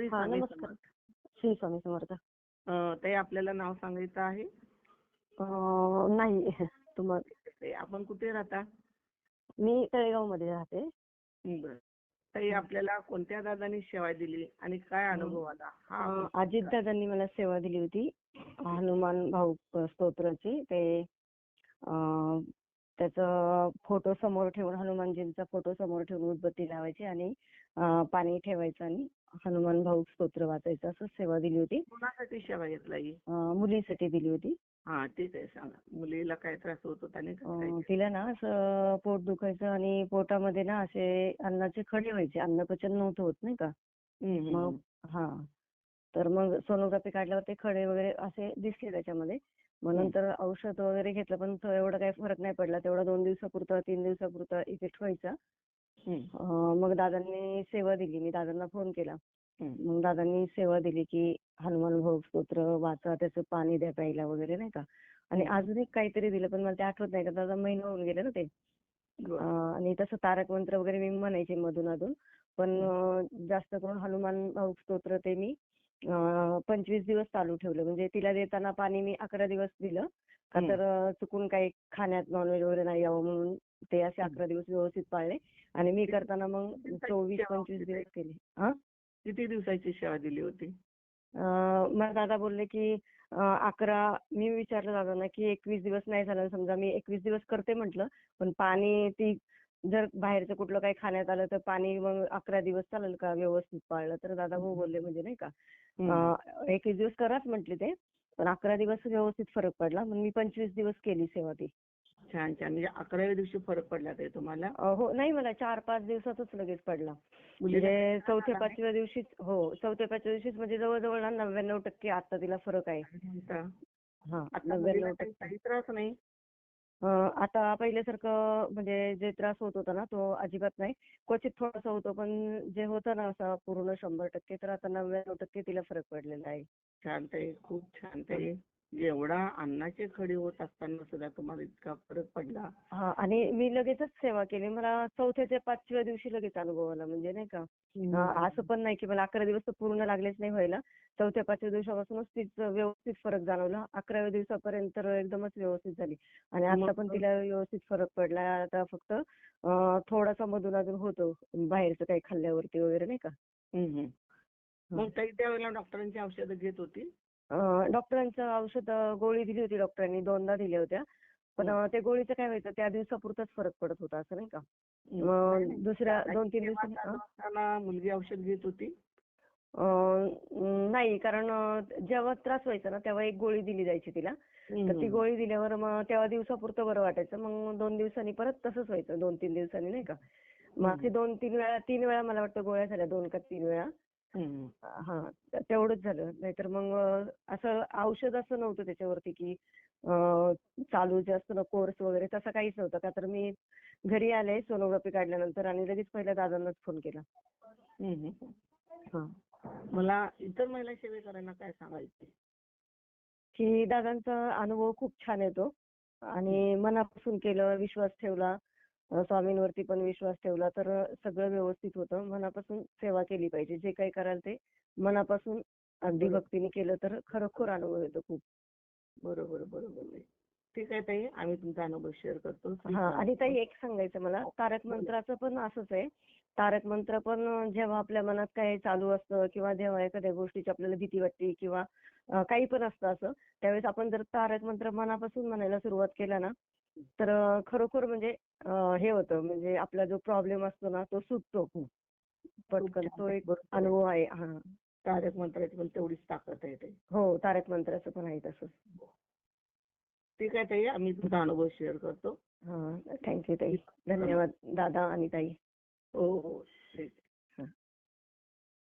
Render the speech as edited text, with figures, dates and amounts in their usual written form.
श्री हा स्वामी नमस्कार. समर्थ. श्री स्वामी समर्थ. ताई आपल्याला नाव सांगायचं आहे. नाही तुम्हाला. ताई आपण कुठे राहता? मी तळेगाव मध्ये राहते. बरं. ताई आपल्याला कोणत्या दादांनी सेवा दिली आणि काय अनुभव आला हा आपण अजित दादांनी मला सेवा दिली होती हनुमान भाऊ स्तोत्राची. ते त्याचा फोटो समोर ठेवून, हनुमानजींचा फोटो समोर ठेवून उदबत्ती लावायची आणि पाणी ठेवायचं आणि हनुमान भाऊ स्तोत्र वाचायचं, असं सेवा दिली होती. कोणासाठी सेवा घेतला ही? मुलीसाठी दिली होती. हा ठीक आहे, सांगा. मुलीला काय त्रास होत होता आणि कसं काय? तिला ना असं पोट दुखायचं आणि पोटामध्ये ना असे अन्नाचे खडे व्हायचे, अन्नपचन नव्हतं होत नाही का. मग हा तर मग सोनोग्राफी काढल्यावर ते खडे वगैरे असे दिसले त्याच्यामध्ये. मग नंतर औषध वगैरे घेतलं पण एवढा काही फरक नाही पडला. तेवढा 2 दिवसापुरता 3 दिवसापुरता इफेक्ट व्हायचा. मग दादांनी सेवा दिली. मी दादांना फोन केला. मग दादांनी सेवा दिली की हनुमान भाऊ स्तोत्र वाचा, त्याचं पाणी द्या प्यायला वगैरे नाही का. आणि अजून एक काहीतरी दिलं पण मला ते आठवत नाही का, दादा महिना होऊन गेले ना ते. आणि तसं तारक मंत्र वगैरे मी म्हणायचे मधून अधून, पण जास्त करून हनुमान भाऊ स्तोत्र ते मी 25 दिवस चालू ठेवलं. म्हणजे तिला देताना पाणी मी 11 दिवस दिलं का, तर चुकून काही खाण्यात नॉनव्हेज वगैरे नाही यावं म्हणून ते असे 11 दिवस व्यवस्थित पाळले. आणि मी करताना मग 24-25 दिवस केले. किती दिवसाची सेवा दिली होती? मला दादा बोलले की 11. मी विचारलं दादांना की 21 दिवस नाही झालं, समजा मी 21 दिवस करते म्हटलं, पण पाणी ती जर बाहेरचं कुठलं काही खाण्यात आलं तर पाणी मग 11 दिवस चालेल का व्यवस्थित पाळलं तर? दादा हो बोलले, म्हणजे नाही का 21 दिवस कराच म्हटले ते, पण 11 दिवस व्यवस्थित फरक पडला. मग मी 25 दिवस केली सेवा ती. छान छान. म्हणजे 11व्या दिवशी फरक पडला ते तुम्हाला? हो नाही, मला 4-5 दिवसातच लगेच पडला. म्हणजे चौथ्या पाचव्या दिवशीच. हो, चौथ्या पाचव्या दिवशीच म्हणजे जवळजवळ 99% आता तिला फरक आहे. हा, 99%. काही त्रास नाही? आता पहिल्यासारखं म्हणजे जे त्रास होत होता ना तो अजिबात नाही. क्वचित थोडासा होतो, पण जे होतं ना असं पूर्ण 100% तर आता 99% तिला फरक पडलेला आहे. छान ताई, खूप छान ताई. एवढा अन्नाचे खडे होत असताना सुद्धा तुम्हाला इतका फरक पडला. हा, आणि मी लगेचच सेवा केली. मला चौथ्या ते 5व्या दिवशी लगेच अनुभव आला. म्हणजे नाही का असं पण नाही की मला 11 दिवस तर पूर्ण लागलेच नाही व्हायला. चौथ्या 5व्या दिवसापासूनच तिचं व्यवस्थित फरक जाणवला. 11व्या दिवसापर्यंत तर एकदमच व्यवस्थित झाली. आणि आता पण तिला व्यवस्थित फरक पडला. आता फक्त थोडासा मधून अजून होतो बाहेरचं काही खाल्ल्यावरती वगैरे नाही का. मग ताई त्यावेळेला डॉक्टरांची औषधं घेत होती? डॉक्टरांचं औषध गोळी दिली होती डॉक्टरांनी, 2दा दिल्या होत्या. पण ते गोळीचं काय व्हायचं, त्या दिवसापुरताच फरक पडत होता असं नाही का. दुसऱ्या 2-3 दिवसांनी मुलगी औषध घेत होती? नाही, कारण जेव्हा त्रास व्हायचा ना तेव्हा एक गोळी दिली जायची तिला. तर ती गोळी दिल्यावर मग तेव्हा दिवसापुरतं बरं वाटायचं. मग 2 दिवसांनी परत तसंच व्हायचं, 2-3 दिवसांनी नाही का. मग 3 वेळा मला वाटतं गोळ्या झाल्या, 2 का 3 वेळा. हा, तेवढंच झालं. नाहीतर मग असं औषध असं नव्हतं त्याच्यावरती की चालू जे असतं ना कोर्स वगैरे, तसं काहीच नव्हतं. का तर मी घरी आले सोनोग्राफी काढल्यानंतर आणि लगेच पहिल्या दादांनाच फोन केला. मला इतर महिला सेवेकरांना काय सांगायचं की दादांचा अनुभव खूप छान येतो आणि मनापासून केलं, विश्वास ठेवला, स्वामींवरती पण विश्वास ठेवला तर सगळं व्यवस्थित होतं. मनापासून सेवा केली पाहिजे. जे काही कराल ते मनापासून अगदी भक्तीने केलं तर खरोखर अनुभव येतो खूप. बरोबर बरोबर. ठीक आहे ताई, आम्ही तुमचा अनुभव शेअर करतो. आणि ताई एक सांगायचं मला, तारक मंत्राचं पण असंच आहे. तारक मंत्र पण जेव्हा आपल्या मनात काही चालू असतं किंवा जेव्हा एखाद्या गोष्टीची आपल्याला भीती वाटते किंवा काही पण असतं असं, त्यावेळेस आपण जर तारक मंत्र मनापासून म्हणायला सुरुवात केला ना तर खरोखर म्हणजे हे होतं, म्हणजे आपला जो प्रॉब्लेम असतो ना तो सुटतो खूप पटकन. तो एक अनुभव आहे. तारक मंत्राची पण तेवढीच ताकद आहे. हो, तारक मंत्राचं पण आहे तसंच. ठीक आहे ताई, आम्ही तुमचा अनुभव शेअर करतो. थँक्यू ताई. धन्यवाद दादा आणि ताई. हो हो, ठीक.